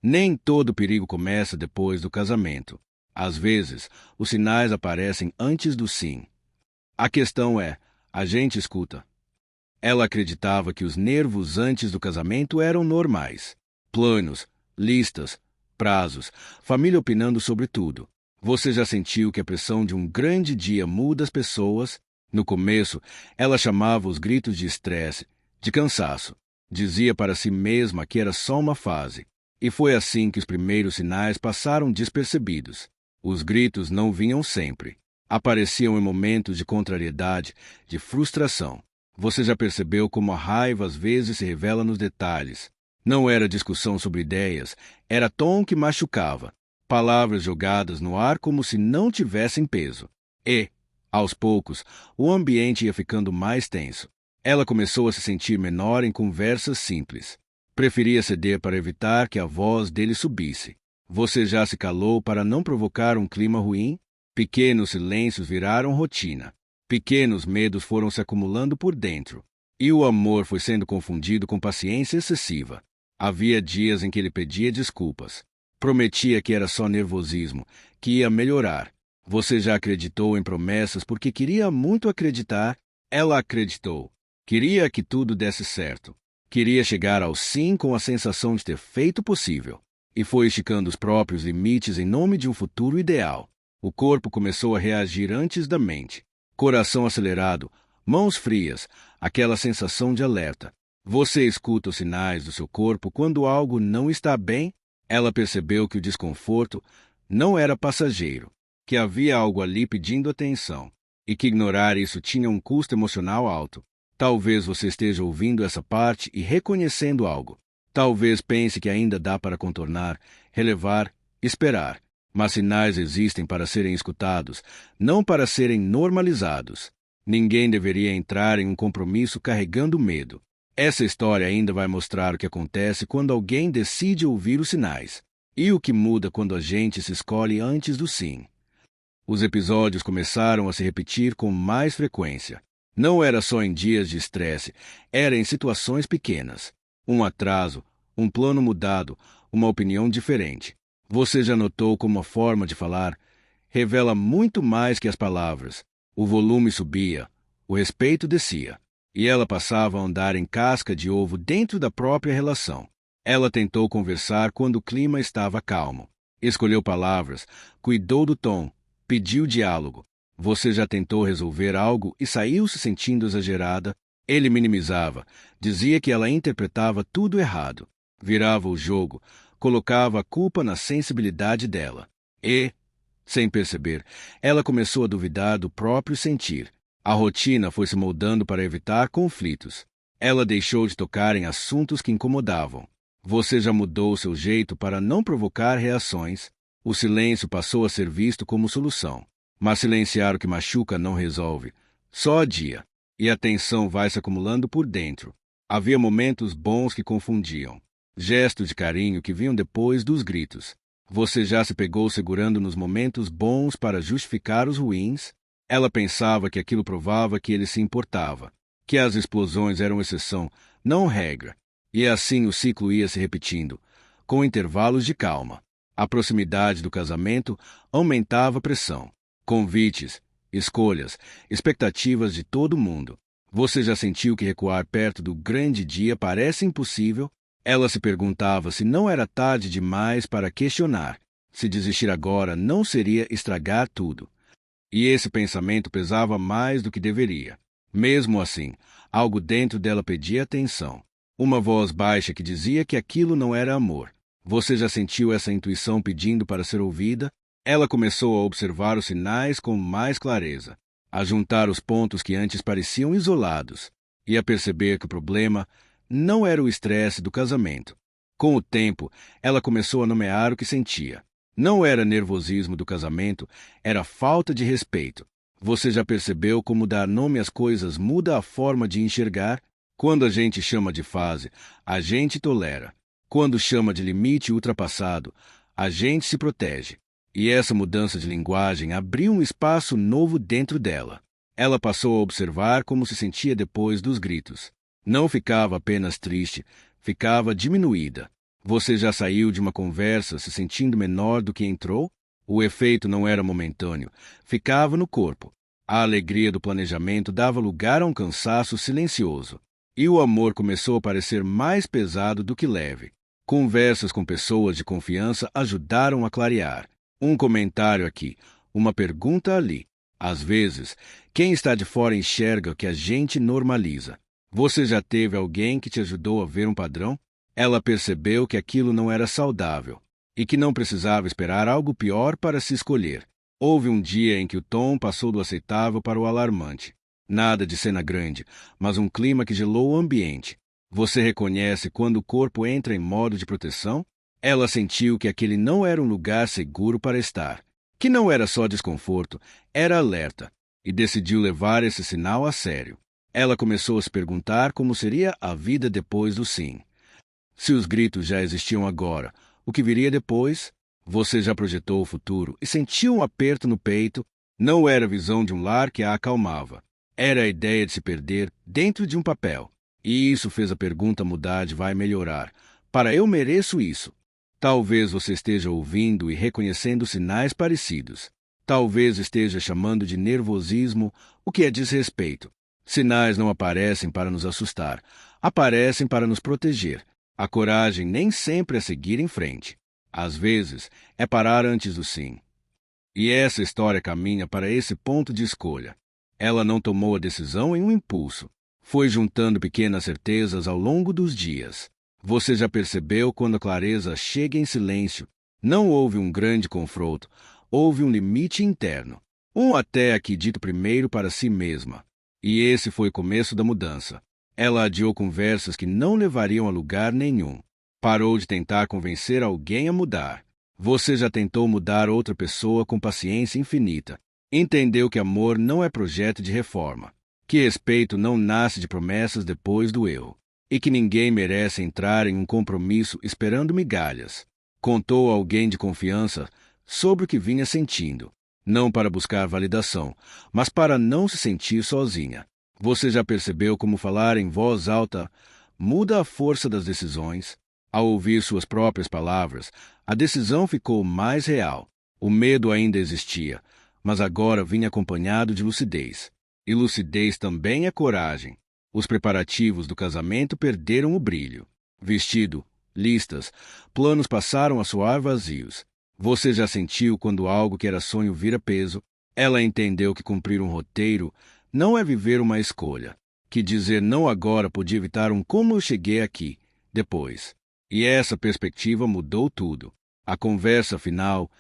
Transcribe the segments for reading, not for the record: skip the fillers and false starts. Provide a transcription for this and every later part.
Nem todo perigo começa depois do casamento. Às vezes, os sinais aparecem antes do sim. A questão é, a gente escuta? Ela acreditava que os nervos antes do casamento eram normais. Planos, listas, prazos, família opinando sobre tudo. Você já sentiu que a pressão de um grande dia muda as pessoas? No começo, ela chamava os gritos de estresse, de cansaço. Dizia para si mesma que era só uma fase. E foi assim que os primeiros sinais passaram despercebidos. Os gritos não vinham sempre. Apareciam em momentos de contrariedade, de frustração. Você já percebeu como a raiva às vezes se revela nos detalhes? Não era discussão sobre ideias, era tom que machucava, palavras jogadas no ar como se não tivessem peso. E, aos poucos, o ambiente ia ficando mais tenso. Ela começou a se sentir menor em conversas simples. Preferia ceder para evitar que a voz dele subisse. Você já se calou para não provocar um clima ruim? Pequenos silêncios viraram rotina. Pequenos medos foram se acumulando por dentro. E o amor foi sendo confundido com paciência excessiva. Havia dias em que ele pedia desculpas. Prometia que era só nervosismo, que ia melhorar. Você já acreditou em promessas porque queria muito acreditar? Ela acreditou. Queria que tudo desse certo. Queria chegar ao sim com a sensação de ter feito o possível. E foi esticando os próprios limites em nome de um futuro ideal. O corpo começou a reagir antes da mente. Coração acelerado, mãos frias, aquela sensação de alerta. Você escuta os sinais do seu corpo quando algo não está bem? Ela percebeu que o desconforto não era passageiro, que havia algo ali pedindo atenção, e que ignorar isso tinha um custo emocional alto. Talvez você esteja ouvindo essa parte e reconhecendo algo. Talvez pense que ainda dá para contornar, relevar, esperar. Mas sinais existem para serem escutados, não para serem normalizados. Ninguém deveria entrar em um compromisso carregando medo. Essa história ainda vai mostrar o que acontece quando alguém decide ouvir os sinais, e o que muda quando a gente se escolhe antes do sim. Os episódios começaram a se repetir com mais frequência. Não era só em dias de estresse, era em situações pequenas. Um atraso, um plano mudado, uma opinião diferente. Você já notou como a forma de falar revela muito mais que as palavras? O volume subia, o respeito descia, e ela passava a andar em casca de ovo dentro da própria relação. Ela tentou conversar quando o clima estava calmo. Escolheu palavras, cuidou do tom, pediu diálogo. Você já tentou resolver algo e saiu se sentindo exagerada? Ele minimizava, dizia que ela interpretava tudo errado, virava o jogo, colocava a culpa na sensibilidade dela. E, sem perceber, ela começou a duvidar do próprio sentir. A rotina foi se moldando para evitar conflitos. Ela deixou de tocar em assuntos que incomodavam. Você já mudou seu jeito para não provocar reações? O silêncio passou a ser visto como solução. Mas silenciar o que machuca não resolve. Só adia. E a tensão vai se acumulando por dentro. Havia momentos bons que confundiam. Gestos de carinho que vinham depois dos gritos. Você já se pegou segurando nos momentos bons para justificar os ruins? Ela pensava que aquilo provava que ele se importava, que as explosões eram exceção, não regra. E assim o ciclo ia se repetindo, com intervalos de calma. A proximidade do casamento aumentava a pressão. Convites, escolhas, expectativas de todo mundo. Você já sentiu que recuar perto do grande dia parece impossível? Ela se perguntava se não era tarde demais para questionar, se desistir agora não seria estragar tudo. E esse pensamento pesava mais do que deveria. Mesmo assim, algo dentro dela pedia atenção. Uma voz baixa que dizia que aquilo não era amor. Você já sentiu essa intuição pedindo para ser ouvida? Ela começou a observar os sinais com mais clareza, a juntar os pontos que antes pareciam isolados, e a perceber que o problema não era o estresse do casamento. Com o tempo, ela começou a nomear o que sentia. Não era nervosismo do casamento, era falta de respeito. Você já percebeu como dar nome às coisas muda a forma de enxergar? Quando a gente chama de fase, a gente tolera. Quando chama de limite ultrapassado, a gente se protege. E essa mudança de linguagem abriu um espaço novo dentro dela. Ela passou a observar como se sentia depois dos gritos. Não ficava apenas triste, ficava diminuída. Você já saiu de uma conversa se sentindo menor do que entrou? O efeito não era momentâneo, ficava no corpo. A alegria do planejamento dava lugar a um cansaço silencioso. E o amor começou a parecer mais pesado do que leve. Conversas com pessoas de confiança ajudaram a clarear. Um comentário aqui, uma pergunta ali. Às vezes, quem está de fora enxerga o que a gente normaliza. Você já teve alguém que te ajudou a ver um padrão? Ela percebeu que aquilo não era saudável e que não precisava esperar algo pior para se escolher. Houve um dia em que o tom passou do aceitável para o alarmante. Nada de cena grande, mas um clima que gelou o ambiente. Você reconhece quando o corpo entra em modo de proteção? Ela sentiu que aquele não era um lugar seguro para estar, que não era só desconforto, era alerta, e decidiu levar esse sinal a sério. Ela começou a se perguntar como seria a vida depois do sim. Se os gritos já existiam agora, o que viria depois? Você já projetou o futuro e sentiu um aperto no peito. Não era a visão de um lar que a acalmava. Era a ideia de se perder dentro de um papel. E isso fez a pergunta mudar de vai melhorar para eu mereço isso. Talvez você esteja ouvindo e reconhecendo sinais parecidos. Talvez esteja chamando de nervosismo o que é desrespeito. Sinais não aparecem para nos assustar, aparecem para nos proteger. A coragem nem sempre é seguir em frente. Às vezes, é parar antes do sim. E essa história caminha para esse ponto de escolha. Ela não tomou a decisão em um impulso. Foi juntando pequenas certezas ao longo dos dias. Você já percebeu quando a clareza chega em silêncio? Não houve um grande confronto, houve um limite interno. Um até aqui dito primeiro para si mesma. E esse foi o começo da mudança. Ela adiou conversas que não levariam a lugar nenhum. Parou de tentar convencer alguém a mudar. Você já tentou mudar outra pessoa com paciência infinita. Entendeu que amor não é projeto de reforma. Que respeito não nasce de promessas depois do erro. E que ninguém merece entrar em um compromisso esperando migalhas. Contou a alguém de confiança sobre o que vinha sentindo. Não para buscar validação, mas para não se sentir sozinha. Você já percebeu como falar em voz alta muda a força das decisões? Ao ouvir suas próprias palavras, a decisão ficou mais real. O medo ainda existia, mas agora vinha acompanhado de lucidez. E lucidez também é coragem. Os preparativos do casamento perderam o brilho. Vestido, listas, planos passaram a soar vazios. Você já sentiu quando algo que era sonho vira peso? Ela entendeu que cumprir um roteiro não é viver uma escolha. Que dizer não agora podia evitar um como eu cheguei aqui, depois. E essa perspectiva mudou tudo. A conversa final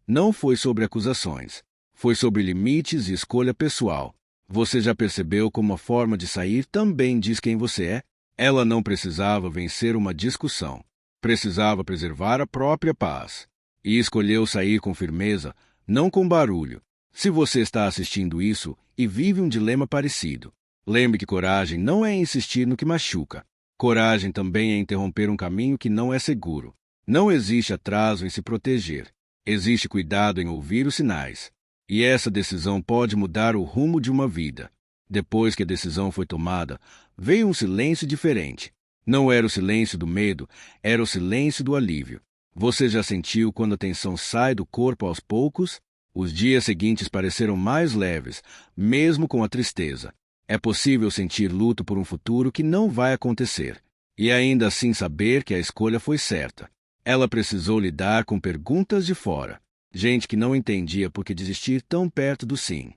não foi sobre acusações. Foi sobre limites e escolha pessoal. Você já percebeu como a forma de sair também diz quem você é? Ela não precisava vencer uma discussão. Precisava preservar a própria paz. E escolheu sair com firmeza, não com barulho. Se você está assistindo isso e vive um dilema parecido, lembre que coragem não é insistir no que machuca. Coragem também é interromper um caminho que não é seguro. Não existe atraso em se proteger. Existe cuidado em ouvir os sinais. E essa decisão pode mudar o rumo de uma vida. Depois que a decisão foi tomada, veio um silêncio diferente. Não era o silêncio do medo, era o silêncio do alívio. Você já sentiu quando a tensão sai do corpo aos poucos? Os dias seguintes pareceram mais leves, mesmo com a tristeza. É possível sentir luto por um futuro que não vai acontecer, e ainda assim saber que a escolha foi certa. Ela precisou lidar com perguntas de fora, gente que não entendia por que desistir tão perto do sim.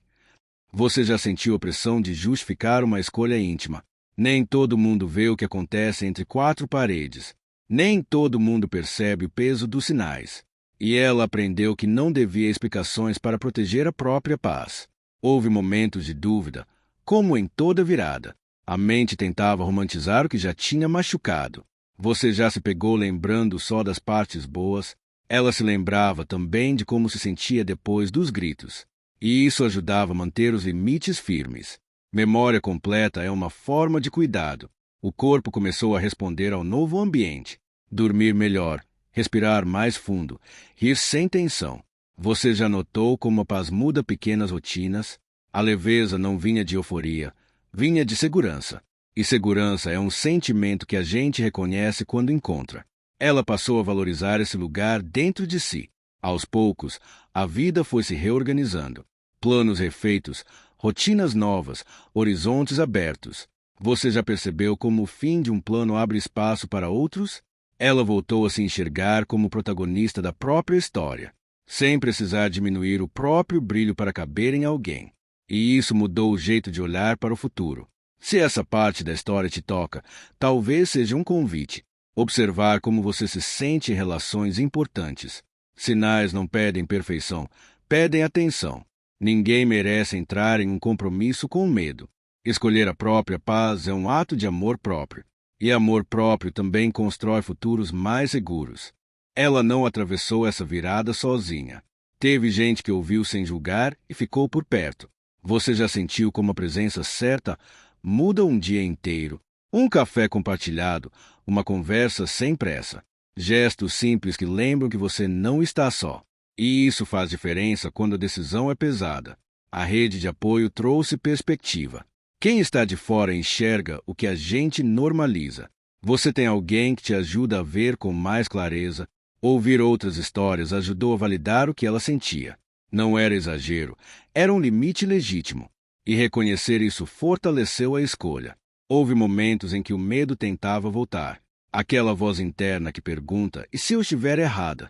Você já sentiu a pressão de justificar uma escolha íntima? Nem todo mundo vê o que acontece entre quatro paredes. Nem todo mundo percebe o peso dos sinais. E ela aprendeu que não devia explicações para proteger a própria paz. Houve momentos de dúvida, como em toda virada. A mente tentava romantizar o que já tinha machucado. Você já se pegou lembrando só das partes boas? Ela se lembrava também de como se sentia depois dos gritos. E isso ajudava a manter os limites firmes. Memória completa é uma forma de cuidado. O corpo começou a responder ao novo ambiente. Dormir melhor, respirar mais fundo, rir sem tensão. Você já notou como a paz muda pequenas rotinas? A leveza não vinha de euforia, vinha de segurança. E segurança é um sentimento que a gente reconhece quando encontra. Ela passou a valorizar esse lugar dentro de si. Aos poucos, a vida foi se reorganizando. Planos refeitos, rotinas novas, horizontes abertos. Você já percebeu como o fim de um plano abre espaço para outros? Ela voltou a se enxergar como protagonista da própria história, sem precisar diminuir o próprio brilho para caber em alguém. E isso mudou o jeito de olhar para o futuro. Se essa parte da história te toca, talvez seja um convite. Observar como você se sente em relações importantes. Sinais não pedem perfeição, pedem atenção. Ninguém merece entrar em um compromisso com medo. Escolher a própria paz é um ato de amor próprio. E amor próprio também constrói futuros mais seguros. Ela não atravessou essa virada sozinha. Teve gente que ouviu sem julgar e ficou por perto. Você já sentiu como a presença certa muda um dia inteiro? Um café compartilhado, uma conversa sem pressa. Gestos simples que lembram que você não está só. E isso faz diferença quando a decisão é pesada. A rede de apoio trouxe perspectiva. Quem está de fora enxerga o que a gente normaliza. Você tem alguém que te ajuda a ver com mais clareza. Ouvir outras histórias ajudou a validar o que ela sentia. Não era exagero, era um limite legítimo. E reconhecer isso fortaleceu a escolha. Houve momentos em que o medo tentava voltar. Aquela voz interna que pergunta, e se eu estiver errada?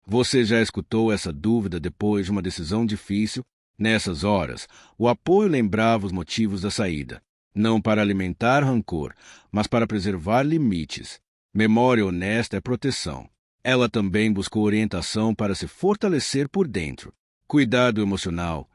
Você já escutou essa dúvida depois de uma decisão difícil? Nessas horas, o apoio lembrava os motivos da saída. Não para alimentar rancor, mas para preservar limites. Memória honesta é proteção. Ela também buscou orientação para se fortalecer por dentro. Cuidado emocional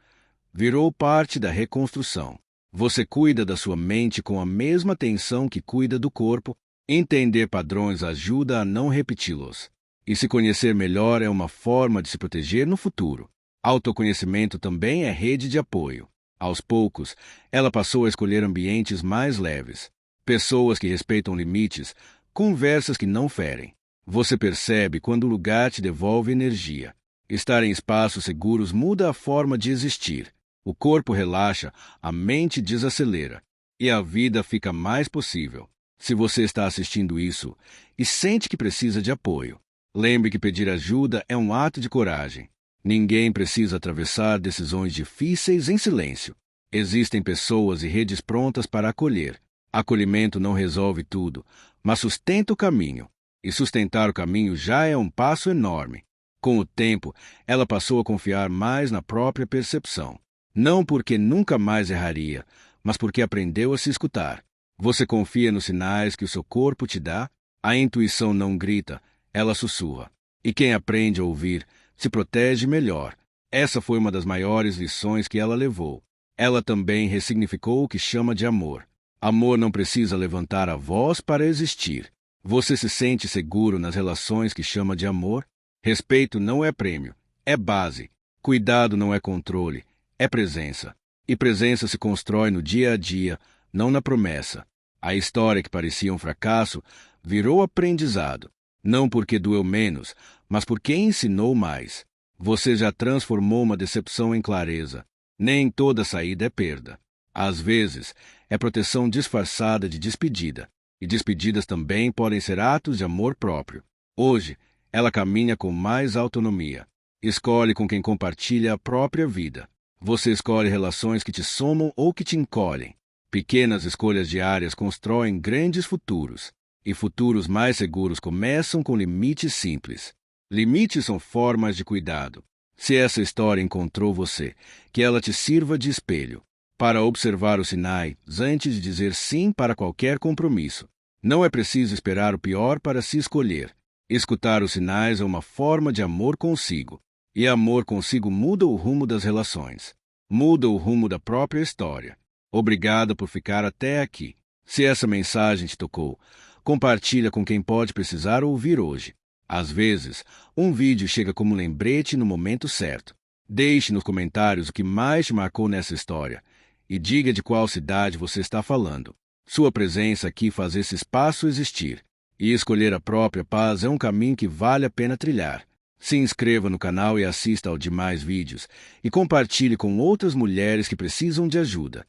virou parte da reconstrução. Você cuida da sua mente com a mesma atenção que cuida do corpo. Entender padrões ajuda a não repeti-los. E se conhecer melhor é uma forma de se proteger no futuro. Autoconhecimento também é rede de apoio. Aos poucos, ela passou a escolher ambientes mais leves. Pessoas que respeitam limites, conversas que não ferem. Você percebe quando o lugar te devolve energia. Estar em espaços seguros muda a forma de existir. O corpo relaxa, a mente desacelera. E a vida fica mais possível. Se você está assistindo isso e sente que precisa de apoio, lembre que pedir ajuda é um ato de coragem. Ninguém precisa atravessar decisões difíceis em silêncio. Existem pessoas e redes prontas para acolher. Acolhimento não resolve tudo, mas sustenta o caminho. E sustentar o caminho já é um passo enorme. Com o tempo, ela passou a confiar mais na própria percepção. Não porque nunca mais erraria, mas porque aprendeu a se escutar. Você confia nos sinais que o seu corpo te dá? A intuição não grita, ela sussurra. E quem aprende a ouvir se protege melhor. Essa foi uma das maiores lições que ela levou. Ela também ressignificou o que chama de amor. Amor não precisa levantar a voz para existir. Você se sente seguro nas relações que chama de amor? Respeito não é prêmio, é base. Cuidado não é controle, é presença. E presença se constrói no dia a dia, não na promessa. A história que parecia um fracasso virou aprendizado. Não porque doeu menos, mas porque ensinou mais. Você já transformou uma decepção em clareza. Nem toda saída é perda. Às vezes, é proteção disfarçada de despedida. E despedidas também podem ser atos de amor próprio. Hoje, ela caminha com mais autonomia. Escolhe com quem compartilha a própria vida. Você escolhe relações que te somam ou que te encolhem. Pequenas escolhas diárias constroem grandes futuros. E futuros mais seguros começam com limites simples. Limites são formas de cuidado. Se essa história encontrou você, que ela te sirva de espelho, para observar os sinais antes de dizer sim para qualquer compromisso. Não é preciso esperar o pior para se escolher. Escutar os sinais é uma forma de amor consigo. E amor consigo muda o rumo das relações. Muda o rumo da própria história. Obrigado por ficar até aqui. Se essa mensagem te tocou, compartilha com quem pode precisar ouvir hoje. Às vezes, um vídeo chega como lembrete no momento certo. Deixe nos comentários o que mais te marcou nessa história e diga de qual cidade você está falando. Sua presença aqui faz esse espaço existir. E escolher a própria paz é um caminho que vale a pena trilhar. Se inscreva no canal e assista aos demais vídeos e compartilhe com outras mulheres que precisam de ajuda.